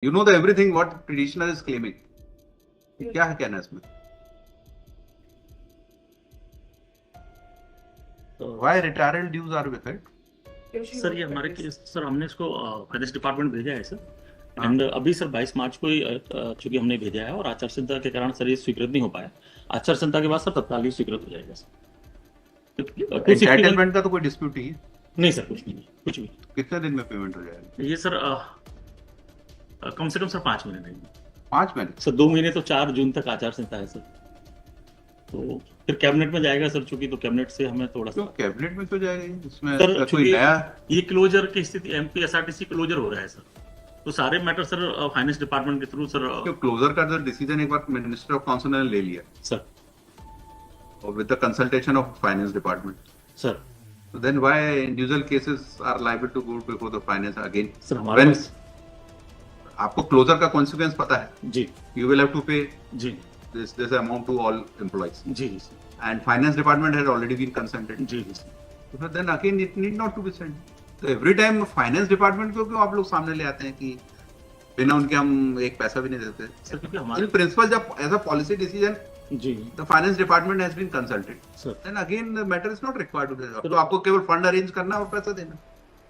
You know the everything what petitioner is claiming. क्या है कहना इसमें? Why retirement dues are withheld? Sir ये हमारे केस सर हमने इसको फाइनेंस डिपार्टमेंट भेजा है सर एंड अभी सर 22 मार्च को ही चूंकि हमने भेजा है और आचार संहिता के कारण सर ये स्वीकृत नहीं हो पाया। आचार संहिता के बाद सर तत्काल ही स्वीकृत हो जाएगा सर। एंटाइटलमेंट का तो कोई डिस्प्यूट नहीं है? नहीं सर, कुछ नहीं, कुछ भी। कितने दिन में पेमेंट हो जाएगा ये सर कम से कम सर 5 महीने नहीं, 5 महीने सर 2 महीने तो 4 जून तक आचार संहिता है सर, तो फिर कैबिनेट में जाएगा सर, चूंकि तो कैबिनेट से हमें थोड़ा सा कैबिनेट में क्यों जाएगा इसमें सर, कोई नया ये क्लोजर की स्थिति एमपीएसआरटीसी क्लोजर हो रहा है सर, तो सारे मैटर सर फाइनेंस डिपार्टमेंट के थ्रू सर क्लोजर का जो डिसीजन एक बार मिनिस्टर ऑफ काउंसिल ने ले लिया सर और with the consultation of finance department sir, so then why individual cases are liable to go before the finance again sir हमारे when पास आपको क्लोजर का कॉन्सिक्वेंस पता है जी you will have to pay जी this amount to all employees जी जी and finance department has already been consulted जी जी sir, so then again it need not to be sent so every time finance department को क्यों आप लोग सामने ले आते हैं कि बिना उनके हम एक पैसा भी नहीं देते सर क्योंकि हमारे in principle जब as a policy decision जी the finance department has been consulted sir then again the matter is not required to be तो आपको केवल फंड अरेंज करना और पैसा देना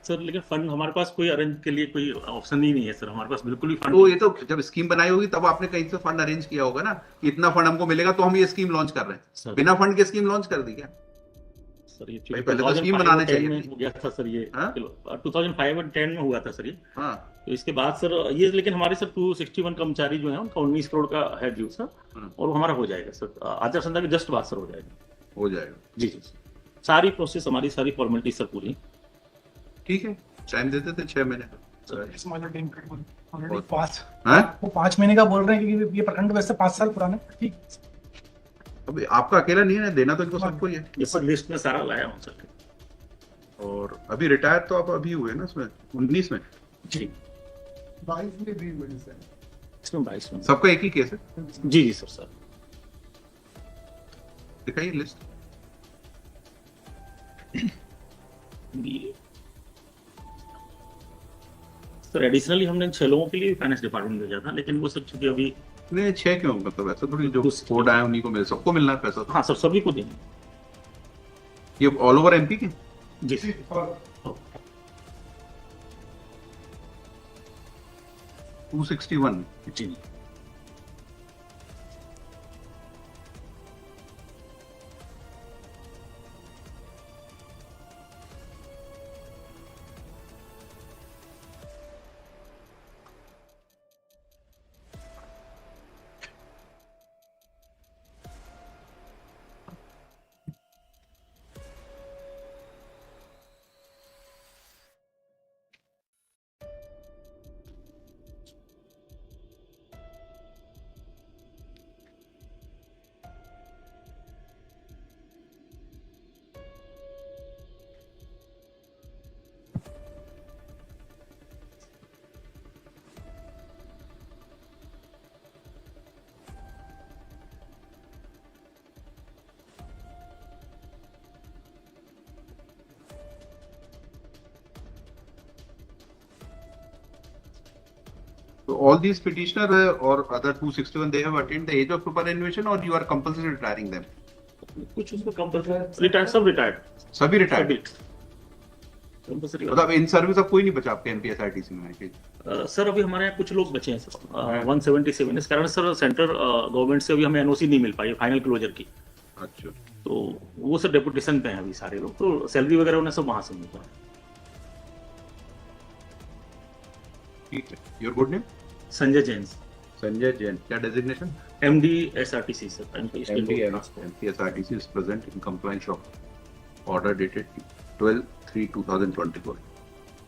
सर, लेकिन फंड हमारे पास कोई अरेंज के लिए कोई ऑप्शन ही नहीं है सर, हमारे पास बिल्कुल भी फंड तो ये तो जब स्कीम बनाई होगी तब आपने कहीं से फंड अरेंज किया होगा ना कि इतना फंड हमको मिलेगा तो हम ये स्कीम लॉन्च कर रहे हैं सर, बिना फंड के स्कीम लॉन्च कर दी क्या सर ये भाई पहले तो स्कीम बनाने चाहिए में हो गया था सर, ये हाँ? 2005 और 10 में हुआ था सर ये, हाँ तो इसके बाद सर ये, लेकिन हमारे सर 261 कर्मचारी जो है उनका 19 करोड़ का है ड्यू सर, और वो हमारा हो जाएगा सर आचार संहिता के जस्ट बाद सर हो जाएगा हो जाएगा जी जी सर, सारी प्रोसेस हमारी सारी फॉर्मेलिटी सर पूरी ठीक है टाइम देते थे 6 महीने हाँ? वो 5 महीने का बोल रहे हैं क्योंकि ये प्रखंड वैसे 5 साल पुराना है। ठीक अब आपका अकेला नहीं है देना तो इनको सबको ही है ये सर लिस्ट में सारा लाया हूँ सर। और अभी रिटायर तो आप अभी हुए ना इसमें 19 में जी 22 में 20 महीने से इसमें 22 में सबका एक ही केस है जी जी सर दिखाइए लिस्ट सर एडिशनली हमने 6 लोगों के लिए फाइनेंस डिपार्टमेंट भेजा था, लेकिन वो सब चूंकि अभी नहीं 6 क्यों मतलब ऐसा थोड़ी जो कोड आया उन्हीं को मिल सबको मिलना है पैसा हाँ सर सभी को देंगे ये ऑल ओवर एमपी के जी 261 जी So all these petitioner or other 261 they have attained the age of superannuation or you are compulsory retiring them? कुछ उसको कंपल्सरी रिटायर्ड सब रिटायर्ड सभी रिटायर्ड कंपल्सरी मतलब इन सर्विस अब कोई नहीं बचा आपके एमपीएसआरटीसी में सर अभी हमारे यहाँ कुछ लोग बचे हैं सर 177 इस कारण सर सेंट्रल गवर्नमेंट से अभी हमें एनओसी नहीं मिल पाई फाइनल क्लोजर की, अच्छा तो वो सर डेपुटेशन पे हैं अभी सारे लोग, तो सैलरी वगैरह उन्हें सब वहां से मिलता है। ठीक है your good name Sanjay Jain Sanjay Jain क्या designation MD SRTC sir MPSRTC is present in compliance of order dated 12/3/2024.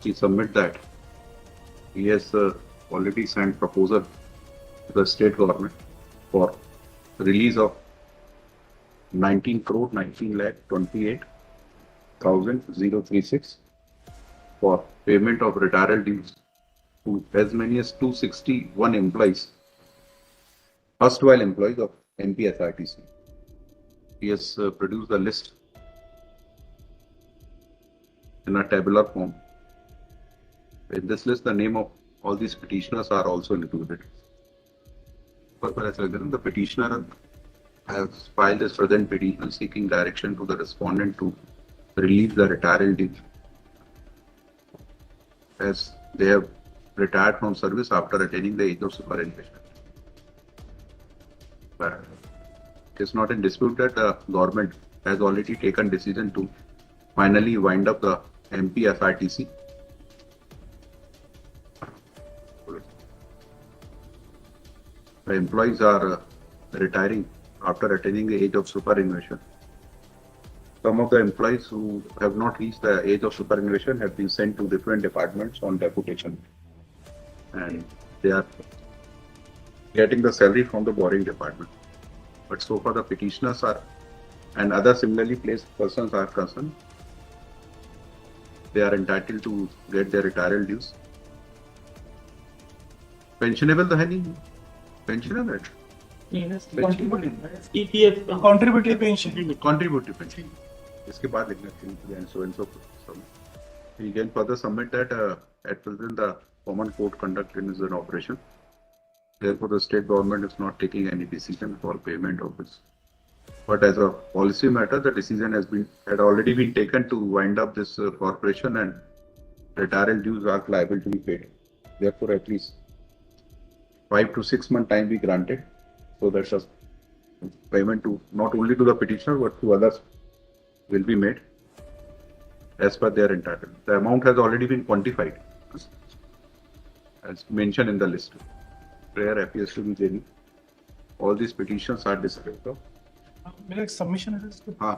He submit that he has already sent proposal to the state government for release of 19,28,036 for payment of retirement dues to as many as 261 employees, erstwhile employees of MPSRTC. He has produced the list in a tabular form. In this list, the name of all these petitioners are also included. The petitioner has filed this present petition seeking direction to the respondent to release the retirement due, as they have retired from service after attaining the age of superannuation. But it is not in dispute that the government has already taken decision to finally wind up the MPSRTC. The employees are retiring after attaining the age of superannuation. Some of the employees who have not reached the age of superannuation have been sent to different departments on deputation, and they are getting the salary from the borrowing department. But so far the petitioners are and other similarly placed persons are concerned, they are entitled to get their retirement dues. Pensionable तो है नहीं, pensionable EPF contributory pension. contributive pension. इसके बाद लिखना चाहिए and so and so. We can further submit that at present the common court conduct is an operation. Therefore, the state government is not taking any decision for payment of this. But as a policy matter, the decision had already been taken to wind up this corporation, and retirement dues are liable to be paid. Therefore, at least 5 to 6 month time be granted, so that the payment to not only to the petitioner but to others will be made as per their entitlement. The amount has already been quantified as mentioned in the list. Prayer appears to be genuine. All these petitions are discussed. मेरा एक submission है इसको हाँ.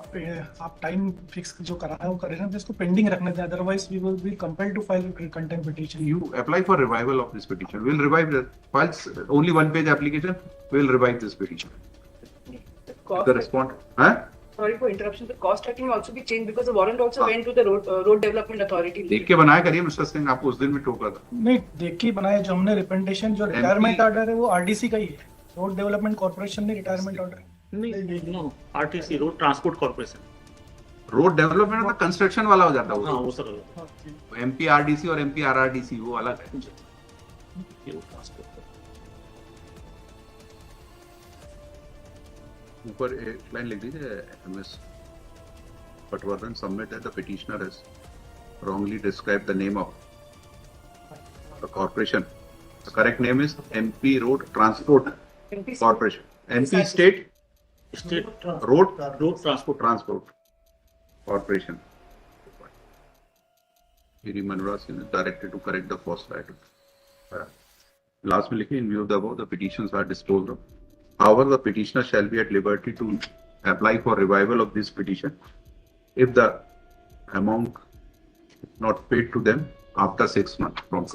आप time fix जो करा है वो करें ना, तो इसको पेंडिंग रखने दें, otherwise we will be compelled to file contempt petition. You apply for revival of this petition. We'll revive the files. Only one page application. We'll revive this petition. The cost, The respond. Huh? sorry for interruption. The cost tracking will also be changed because the warrant also went to the road development authority. देख के बनाया करिए mister Singh, आपको उस दिन भी टोका था. नहीं देख के बनाया, जो हमने रिप्रेजेंटेशन जो रिटायरमेंट ऑर्डर है वो आरडीसी का ही है, रोड डेवलपमेंट कॉर्पोरेशन ने रिटायरमेंट ऑर्डर. नहीं, no RTC road transport corporation. Road development मतलब कंस्ट्रक्शन वाला हो जाता है हाँ वो. वो सर MPRDC और MPRRDC वो अलग है. ये रोड ट्रांसपोर्ट. ऊपर एक लाइन लिख दीजिए MS Patwardhan submit that the petitioner has wrongly described the name of the corporation. The correct name is MP Road Transport MP Corporation. MP State state Road road transport. Transport Corporation. Giri Manora Singh is directed to correct the false title. Last में लिखिए, in view of the above, the petitions are disposed of. However, the petitioner shall be at liberty to apply for revival of this petition if the amount is not paid to them after 6 months from